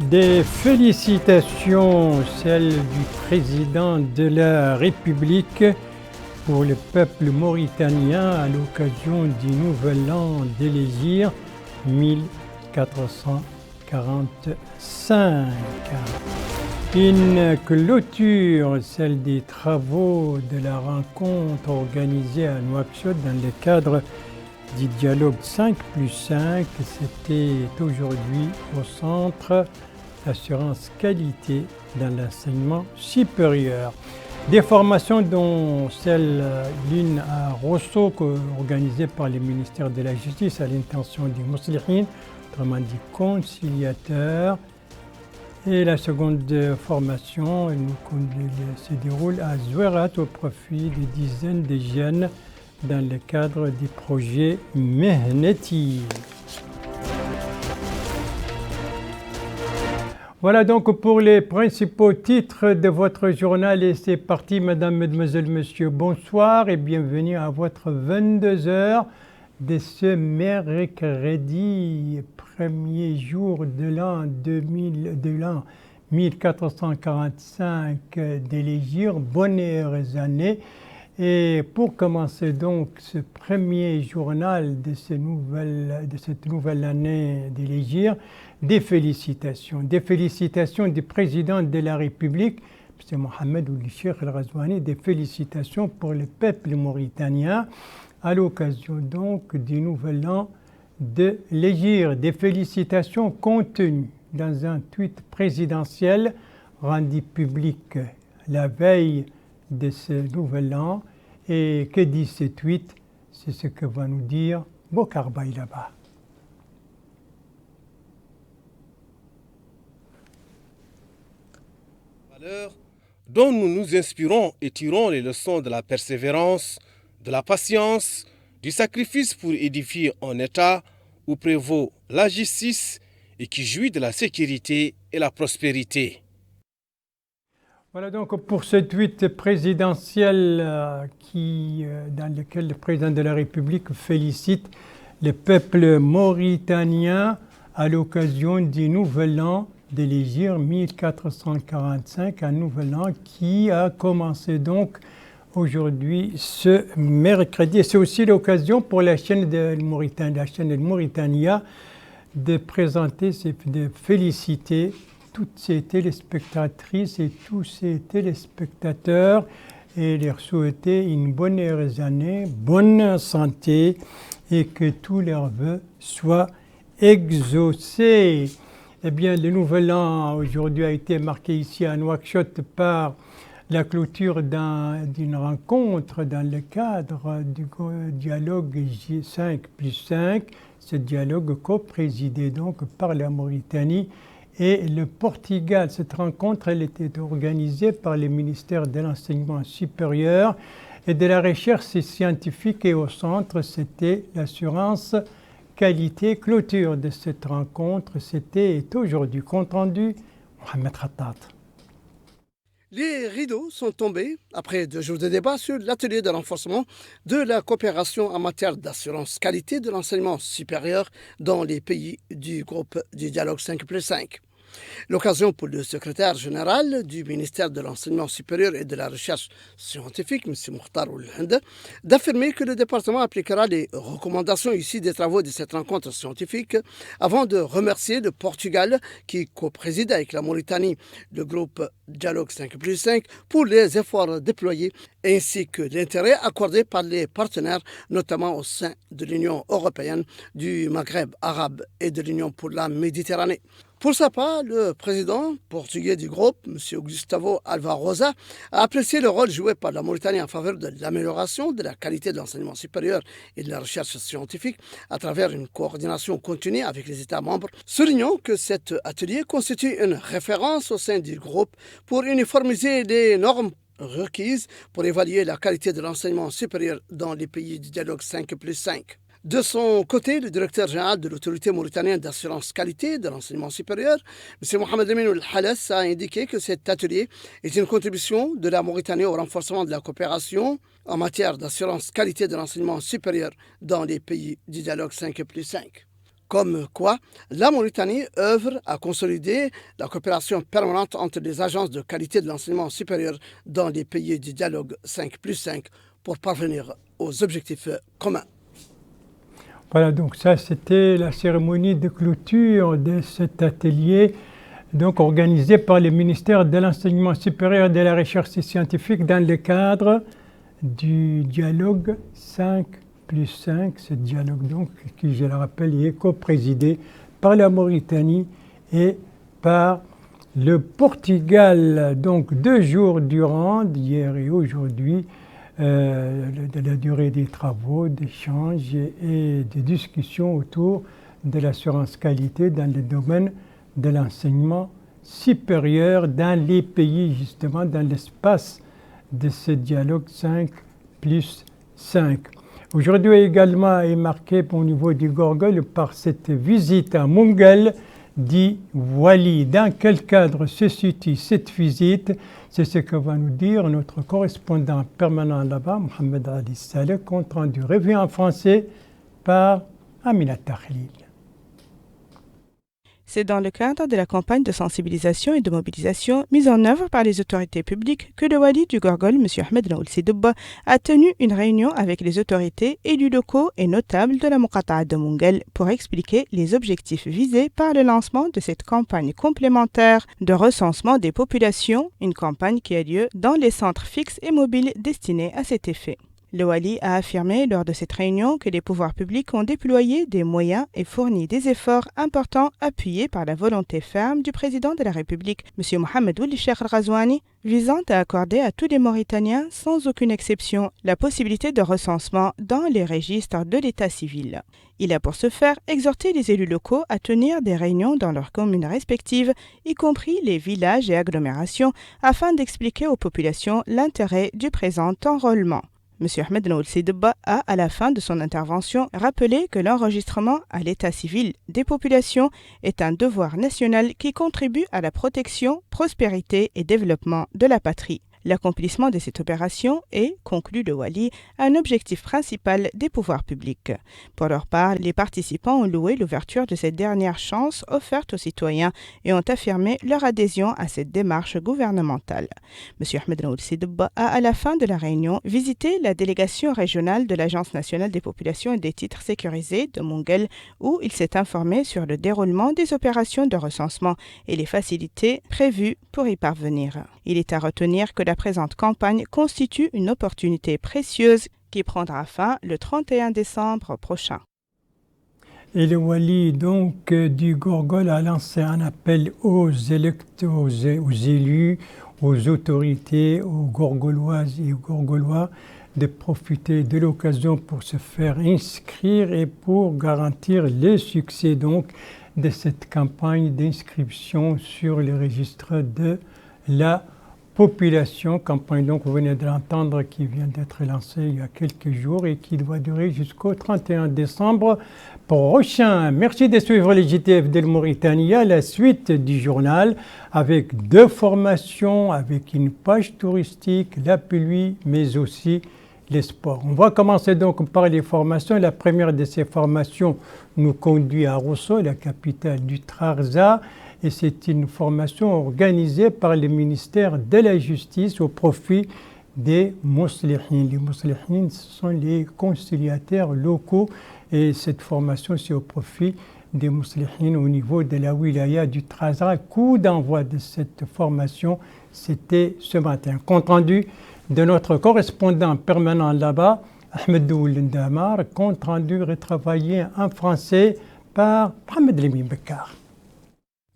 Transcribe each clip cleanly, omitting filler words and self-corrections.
Des félicitations, celles du président de la République pour le peuple mauritanien à l'occasion du Nouvel An de l'Hégire 1445. Une clôture, celle des travaux de la rencontre organisée à Nouakchott dans le cadre du dialogue 5+5. C'était aujourd'hui au centre d'assurance qualité dans l'enseignement supérieur. Des formations dont celle l'une à Rosso organisée par le ministère de la Justice à l'intention des Mouslihin, autrement dit conciliateurs. Et la seconde formation se déroule à Zouerat au profit de dizaines de jeunes dans le cadre du projet Mehneti. Voilà donc pour les principaux titres de votre journal et c'est parti, mesdames, mesdemoiselles, messieurs, bonsoir et bienvenue à votre 22h de ce mercredi, premier jour de l'an 1445 de l'Hégire. Bonne et heureuse année. Et pour commencer donc ce premier journal de cette nouvelle année de l'Hégire, des félicitations du président de la République, M. Mohamed Ould Cheikh El Ghazouani, des félicitations pour le peuple mauritanien à l'occasion donc du Nouvel An de l'Hégire. Des félicitations contenues dans un tweet présidentiel rendu public la veille de ce Nouvel An. Et que dit ce tweet? C'est ce que va nous dire Bokar Baye là-bas. Dont nous nous inspirons et tirons les leçons de la persévérance, de la patience, du sacrifice pour édifier un État où prévaut la justice et qui jouit de la sécurité et la prospérité. Voilà donc pour ce tweet présidentiel dans lequel le président de la République félicite le peuple mauritanien à l'occasion du Nouvel An de l'Hégire 1445, un Nouvel An qui a commencé donc aujourd'hui ce mercredi. Et c'est aussi l'occasion pour la chaîne de Mauritania de présenter, de féliciter toutes ces téléspectatrices et tous ces téléspectateurs et leur souhaiter une bonne et heureuse année, bonne santé et que tous leurs vœux soient exaucés. Eh bien, le Nouvel An aujourd'hui a été marqué ici à Nouakchott par la clôture d'une rencontre dans le cadre du dialogue 5+5, ce dialogue co-présidé donc par la Mauritanie et le Portugal. Cette rencontre, elle était organisée par le ministère de l'Enseignement supérieur et de la Recherche scientifique et au centre, c'était l'assurance qualité. Clôture de cette rencontre, c'était aujourd'hui. Compte rendu, Mohamed Khattat. Les rideaux sont tombés après 2 jours de débat sur l'atelier de renforcement de la coopération en matière d'assurance qualité de l'enseignement supérieur dans les pays du groupe du dialogue 5+5. L'occasion pour le secrétaire général du ministère de l'Enseignement supérieur et de la Recherche scientifique, M. Mokhtar Ould Hend, d'affirmer que le département appliquera les recommandations issues des travaux de cette rencontre scientifique avant de remercier le Portugal qui co-préside avec la Mauritanie le groupe Dialogue 5+5 pour les efforts déployés ainsi que l'intérêt accordé par les partenaires, notamment au sein de l'Union européenne, du Maghreb arabe et de l'Union pour la Méditerranée. Pour sa part, le président portugais du groupe, M. Gustavo Alvarosa, a apprécié le rôle joué par la Mauritanie en faveur de l'amélioration de la qualité de l'enseignement supérieur et de la recherche scientifique à travers une coordination continue avec les États membres, soulignant que cet atelier constitue une référence au sein du groupe pour uniformiser les normes requises pour évaluer la qualité de l'enseignement supérieur dans les pays du dialogue 5+5. De son côté, le directeur général de l'autorité mauritanienne d'assurance qualité de l'enseignement supérieur, M. Mohamed Amin Ould Halas, a indiqué que cet atelier est une contribution de la Mauritanie au renforcement de la coopération en matière d'assurance qualité de l'enseignement supérieur dans les pays du dialogue 5+5. Comme quoi, la Mauritanie œuvre à consolider la coopération permanente entre les agences de qualité de l'enseignement supérieur dans les pays du dialogue 5+5 pour parvenir aux objectifs communs. Voilà, donc ça c'était la cérémonie de clôture de cet atelier donc organisé par le ministère de l'Enseignement supérieur et de la Recherche scientifique dans le cadre du dialogue 5+5, ce dialogue donc qui, je le rappelle, est co-présidé par la Mauritanie et par le Portugal. Donc 2 jours durant, hier et aujourd'hui, de la durée des travaux, d'échanges et de discussions autour de l'assurance qualité dans le domaine de l'enseignement supérieur dans les pays, justement, dans l'espace de ce dialogue 5+5. Aujourd'hui également est marqué au niveau du Gorgol par cette visite à Moungel dit Wali. Dans quel cadre se situe cette visite? C'est ce que va nous dire notre correspondant permanent là-bas, Mohamed Ali Saleh, compte rendu revu en français par Amina Takhlil. C'est dans le cadre de la campagne de sensibilisation et de mobilisation mise en œuvre par les autorités publiques que le wali du Gorgol, M. Ahmed Naoul Sidouba, a tenu une réunion avec les autorités, élus locaux et notables de la Muqata'a de Moungel pour expliquer les objectifs visés par le lancement de cette campagne complémentaire de recensement des populations, une campagne qui a lieu dans les centres fixes et mobiles destinés à cet effet. Le wali a affirmé lors de cette réunion que les pouvoirs publics ont déployé des moyens et fourni des efforts importants appuyés par la volonté ferme du président de la République, M. Mohamed Ould Cheikh Al-Ghazouani, visant à accorder à tous les Mauritaniens, sans aucune exception, la possibilité de recensement dans les registres de l'état civil. Il a pour ce faire exhorté les élus locaux à tenir des réunions dans leurs communes respectives, y compris les villages et agglomérations, afin d'expliquer aux populations l'intérêt du présent enrôlement. M. Ahmed Naoul Sidouba a, à la fin de son intervention, rappelé que l'enregistrement à l'état civil des populations est un devoir national qui contribue à la protection, prospérité et développement de la patrie. L'accomplissement de cette opération est, conclut le wali, un objectif principal des pouvoirs publics. Pour leur part, les participants ont loué l'ouverture de cette dernière chance offerte aux citoyens et ont affirmé leur adhésion à cette démarche gouvernementale. M. Ahmed Naoul Sidouba a, à la fin de la réunion, visité la délégation régionale de l'Agence nationale des populations et des titres sécurisés de Moungel, où il s'est informé sur le déroulement des opérations de recensement et les facilités prévues pour y parvenir. Il est à retenir que la présente campagne constitue une opportunité précieuse qui prendra fin le 31 décembre prochain. Et le wali donc du Gorgol a lancé un appel aux élus, aux autorités, aux Gorgoloises et aux Gorgolois de profiter de l'occasion pour se faire inscrire et pour garantir le succès donc de cette campagne d'inscription sur les registres de la population, campagne donc vous venez de l'entendre qui vient d'être lancée il y a quelques jours et qui doit durer jusqu'au 31 décembre prochain. Merci de suivre les JTF de Mauritanie à la suite du journal avec 2 formations, avec une page touristique, la pluie, mais aussi les sports. On va commencer donc par les formations. La première de ces formations nous conduit à Rosso, la capitale du Trarza. Et c'est une formation organisée par le ministère de la Justice au profit des Mouslihin. Les Mouslihin, ce sont les conciliateurs locaux et cette formation, c'est au profit des Mouslihin au niveau de la wilaya du Trarza. Coup d'envoi de cette formation, c'était ce matin. Compte rendu de notre correspondant permanent là-bas, Ahmed Ould Ndamar, compte rendu retravaillé en français par Mohamed Lemine Bekar.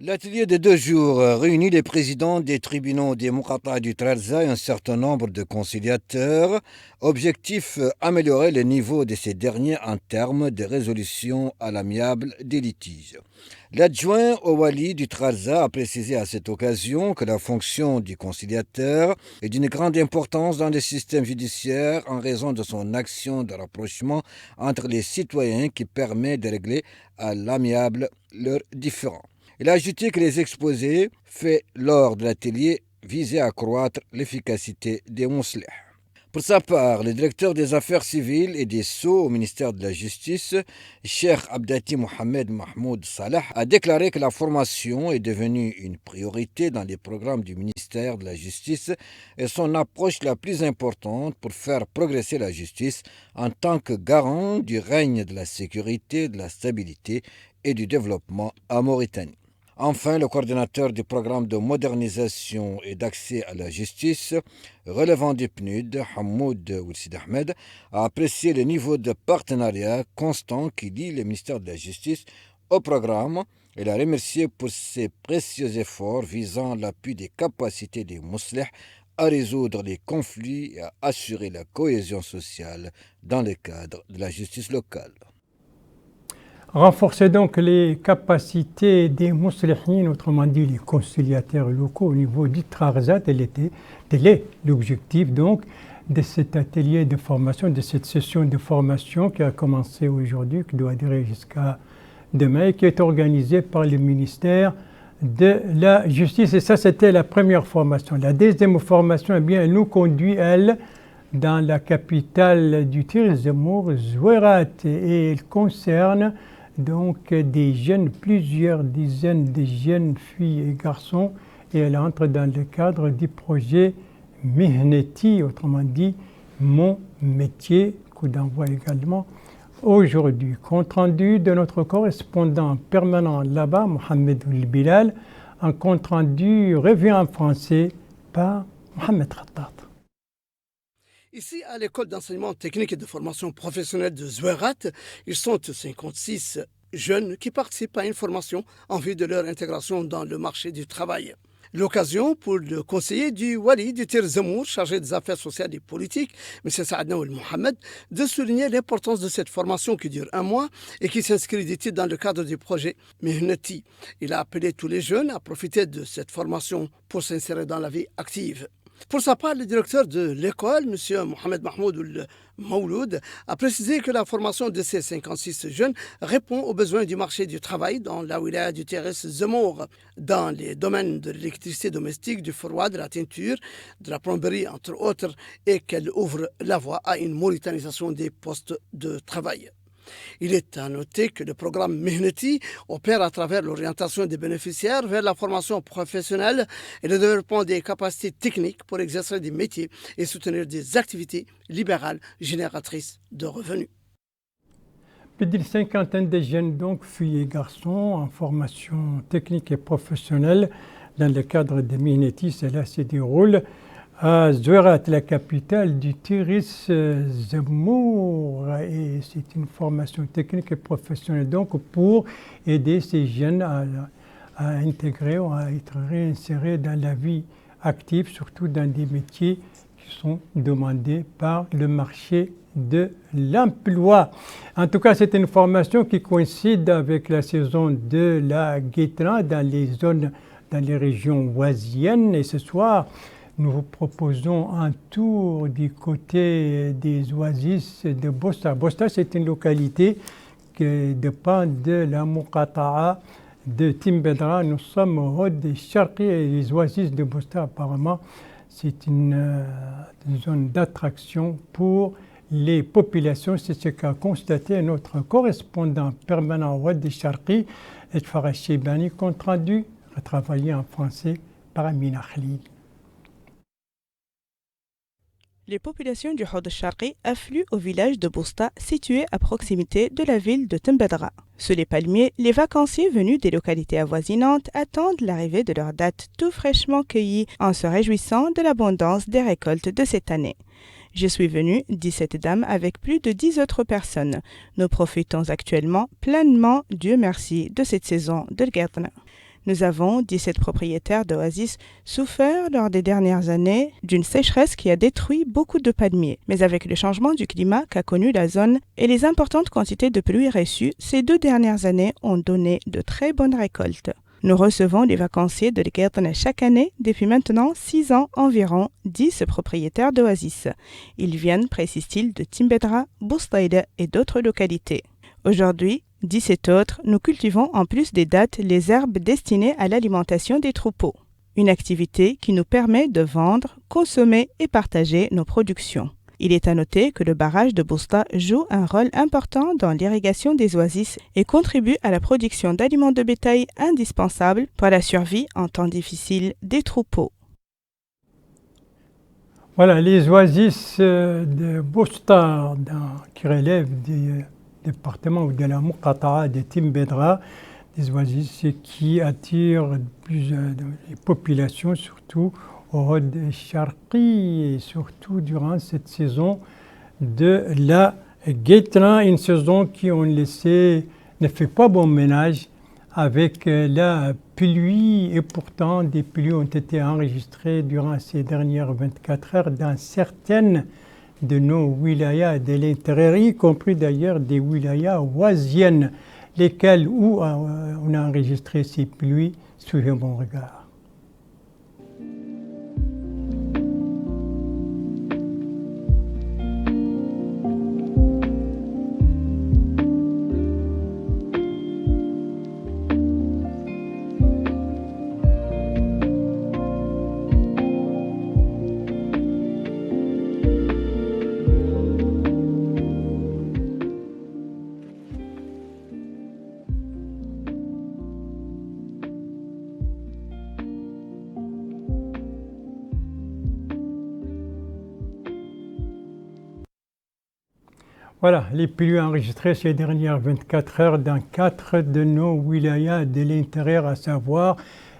L'atelier de 2 jours réunit les présidents des tribunaux des Muqata'a du Trarza et un certain nombre de conciliateurs. Objectif, améliorer le niveau de ces derniers en termes de résolution à l'amiable des litiges. L'adjoint au wali du Trarza a précisé à cette occasion que la fonction du conciliateur est d'une grande importance dans le système judiciaire en raison de son action de rapprochement entre les citoyens qui permet de régler à l'amiable leurs différends. Il a ajouté que les exposés faits lors de l'atelier visaient à accroître l'efficacité des Mouslihin. Pour sa part, le directeur des affaires civiles et des sceaux au ministère de la Justice, Cheikh Abdati Mohamed Mahmoud Salah, a déclaré que la formation est devenue une priorité dans les programmes du ministère de la Justice et son approche la plus importante pour faire progresser la justice en tant que garant du règne de la sécurité, de la stabilité et du développement à Mauritanie. Enfin, le coordinateur du programme de modernisation et d'accès à la justice, relevant du PNUD, Hamoud Oulsid Ahmed, a apprécié le niveau de partenariat constant qui lie le ministère de la Justice au programme et l'a remercié pour ses précieux efforts visant l'appui des capacités des Mouslih à résoudre les conflits et à assurer la cohésion sociale dans le cadre de la justice locale. Renforcer donc les capacités des Mousselihines, autrement dit les conciliateurs locaux au niveau du Trarzat, tel est l'objectif donc de cet atelier de formation, de cette session de formation qui a commencé aujourd'hui, qui doit durer jusqu'à demain et qui est organisée par le ministère de la Justice. Et ça, c'était la première formation. La deuxième formation, eh bien, elle nous conduit, elle, dans la capitale du Tir Zemour, Zouerat, et elle concerne donc des jeunes, plusieurs dizaines de jeunes filles et garçons, et elle entre dans le cadre du projet Mihneti, autrement dit mon métier, coup d'envoi également aujourd'hui. Compte rendu de notre correspondant permanent là-bas, Mohamed Bilal, un compte rendu revu en français par Mohamed Khattat. Ici, à l'école d'enseignement technique et de formation professionnelle de Zouerat, ils sont 56 jeunes qui participent à une formation en vue de leur intégration dans le marché du travail. L'occasion pour le conseiller du Wali du Tir Zemour, chargé des affaires sociales et politiques, M. Saadna Oul Mohamed, de souligner l'importance de cette formation qui dure 1 mois et qui s'inscrit, dit-il, dans le cadre du projet Mihneti. Il a appelé tous les jeunes à profiter de cette formation pour s'insérer dans la vie active. Pour sa part, le directeur de l'école, M. Mohamed Mahmoud Mouloud, a précisé que la formation de ces 56 jeunes répond aux besoins du marché du travail dans la wilaya du Tir Zemour, dans les domaines de l'électricité domestique, du froid, de la teinture, de la plomberie, entre autres, et qu'elle ouvre la voie à une mauritanisation des postes de travail. Il est à noter que le programme Mihneti opère à travers l'orientation des bénéficiaires vers la formation professionnelle et le développement des capacités techniques pour exercer des métiers et soutenir des activités libérales génératrices de revenus. Plus d'une cinquantaine de jeunes, donc filles et garçons, en formation technique et professionnelle dans le cadre de Mihneti, cela se déroule à Zouerat, la capitale du Tir Zemour, et c'est une formation technique et professionnelle donc pour aider ces jeunes à intégrer ou à être réinsérés dans la vie active, surtout dans des métiers qui sont demandés par le marché de l'emploi. En tout cas, c'est une formation qui coïncide avec la saison de la guétran dans les régions oisiennes, et ce soir, nous vous proposons un tour du côté des oasis de Bosta. Bosta, c'est une localité qui dépend de la Muqata'a de Timbedra. Nous sommes au Hod Sharqi et les oasis de Bosta, apparemment, c'est une zone d'attraction pour les populations. C'est ce qu'a constaté notre correspondant permanent au Hod Sharqi, Farah Shebani, compte rendu, retravaillé en français par Amina Khalil. Les populations du Hod Sharqi affluent au village de Bosta, situé à proximité de la ville de Timbedra. Sous les palmiers, les vacanciers venus des localités avoisinantes attendent l'arrivée de leurs dattes tout fraîchement cueillies en se réjouissant de l'abondance des récoltes de cette année. Je suis venue, dit cette dame, avec plus de 10 autres personnes. Nous profitons actuellement pleinement, Dieu merci, de cette saison de l'Gherdna. Nous avons, dit cette propriétaire d'oasis, souffert lors des dernières années d'une sécheresse qui a détruit beaucoup de palmiers. Mais avec le changement du climat qu'a connu la zone et les importantes quantités de pluie reçues, ces 2 dernières années ont donné de très bonnes récoltes. Nous recevons les vacanciers de l'Gherdna chaque année depuis maintenant 6 ans environ, dit ce propriétaire d'oasis. Ils viennent, précise-t-il, de Timbedra, Boustaïda et d'autres localités. Aujourd'hui, dit cet autre, nous cultivons en plus des dattes les herbes destinées à l'alimentation des troupeaux. Une activité qui nous permet de vendre, consommer et partager nos productions. Il est à noter que le barrage de Bousta joue un rôle important dans l'irrigation des oasis et contribue à la production d'aliments de bétail indispensables pour la survie en temps difficile des troupeaux. Voilà, les oasis de Bousta, qui relèvent du département ou de la Muqata'a de Timbedra, des oasis qui attirent les populations, surtout au Rod Sharqi et surtout durant cette saison de la Guétran, une saison qui, on le sait, ne fait pas bon ménage avec la pluie, et pourtant des pluies ont été enregistrées durant ces dernières 24 heures dans certaines de nos wilayas de l'intérieur, y compris d'ailleurs des wilayas oisiennes, lesquelles où on a enregistré ces pluies. Suivez mon regard. Voilà, les pluies enregistrées ces dernières 24 heures dans 4 de nos wilayas de l'intérieur, à savoir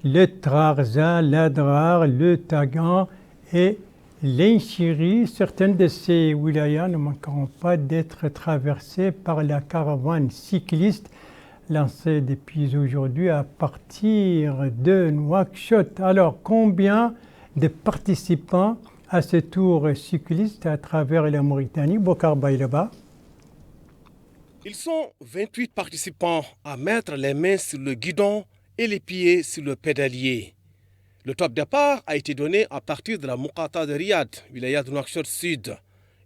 le Trarza, l'Adrar, le Tagan et l'Inchiri. Certaines de ces wilayas ne manqueront pas d'être traversées par la caravane cycliste lancée depuis aujourd'hui à partir de Nouakchott. Alors, combien de participants à ce tour cycliste à travers la Mauritanie? Bokar Baïlaba. Ils sont 28 participants à mettre les mains sur le guidon et les pieds sur le pédalier. Le top départ a été donné à partir de la Muqata'a de Riyad, wilaya de Nouakchott Sud,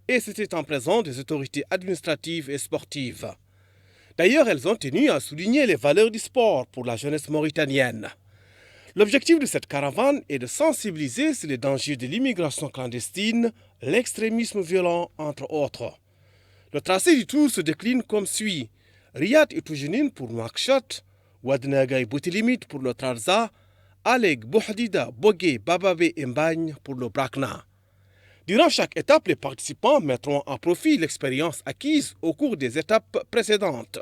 et c'était en présence des autorités administratives et sportives. D'ailleurs, elles ont tenu à souligner les valeurs du sport pour la jeunesse mauritanienne. L'objectif de cette caravane est de sensibiliser sur les dangers de l'immigration clandestine, l'extrémisme violent, entre autres. Le tracé du tour se décline comme suit. Riyad et Toujenine pour Nouakchott, Ouadnaga et Boutilimit pour le Trarza, Aleg, Bouhdida, Bogué, Bababé et Mbagne pour le Brakna. Durant chaque étape, les participants mettront à profit l'expérience acquise au cours des étapes précédentes.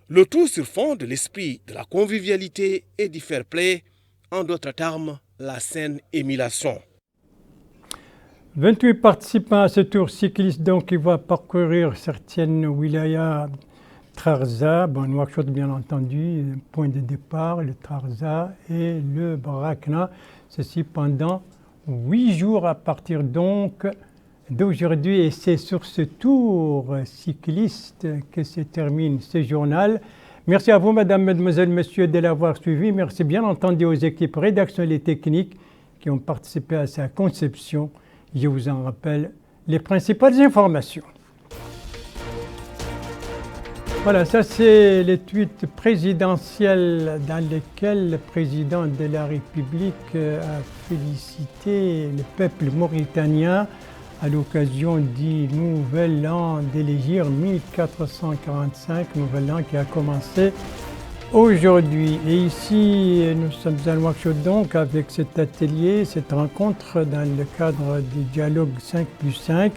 Le tout sur fond de l'esprit de la convivialité et du fair play, en d'autres termes, la saine émulation. 28 participants à ce tour cycliste, donc, qui va parcourir certaines wilayas. Trarza, Nouakchott bien entendu, point de départ, le Trarza et le Brakna. Ceci pendant 8 jours à partir donc d'aujourd'hui. Et c'est sur ce tour cycliste que se termine ce journal. Merci à vous, mesdames, mesdemoiselles, messieurs, de l'avoir suivi. Merci bien entendu aux équipes rédactionnelles et techniques qui ont participé à sa conception. Je vous en rappelle les principales informations. Voilà, ça c'est les tweets présidentiels dans lesquels le président de la République a félicité le peuple mauritanien à l'occasion du Nouvel An de l'Hégire 1445, Nouvel An qui a commencé aujourd'hui. Et ici, nous sommes à Nouakchott donc avec cet atelier, cette rencontre dans le cadre du dialogue 5+5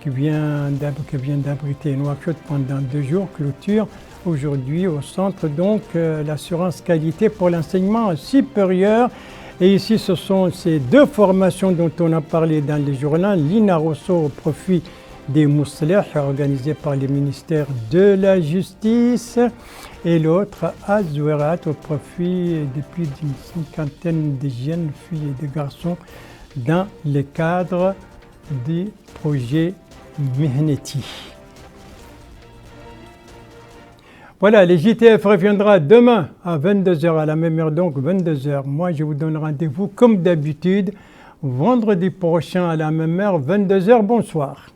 qui vient d'abriter Nouakchott pendant 2 jours, clôture aujourd'hui au centre donc l'assurance qualité pour l'enseignement supérieur. Et ici, ce sont ces 2 formations dont on a parlé dans les journaux, l'INA Rosso au profit des Mousselih, organisée par le ministère de la Justice, et l'autre Azouerat au profit de plus d'une 50aine de jeunes filles et de garçons dans le cadre du projet Mihneti. Voilà, les JTF reviendra demain à 22h, à la même heure donc 22h. Moi, je vous donne rendez-vous comme d'habitude vendredi prochain à la même heure, 22h. Bonsoir.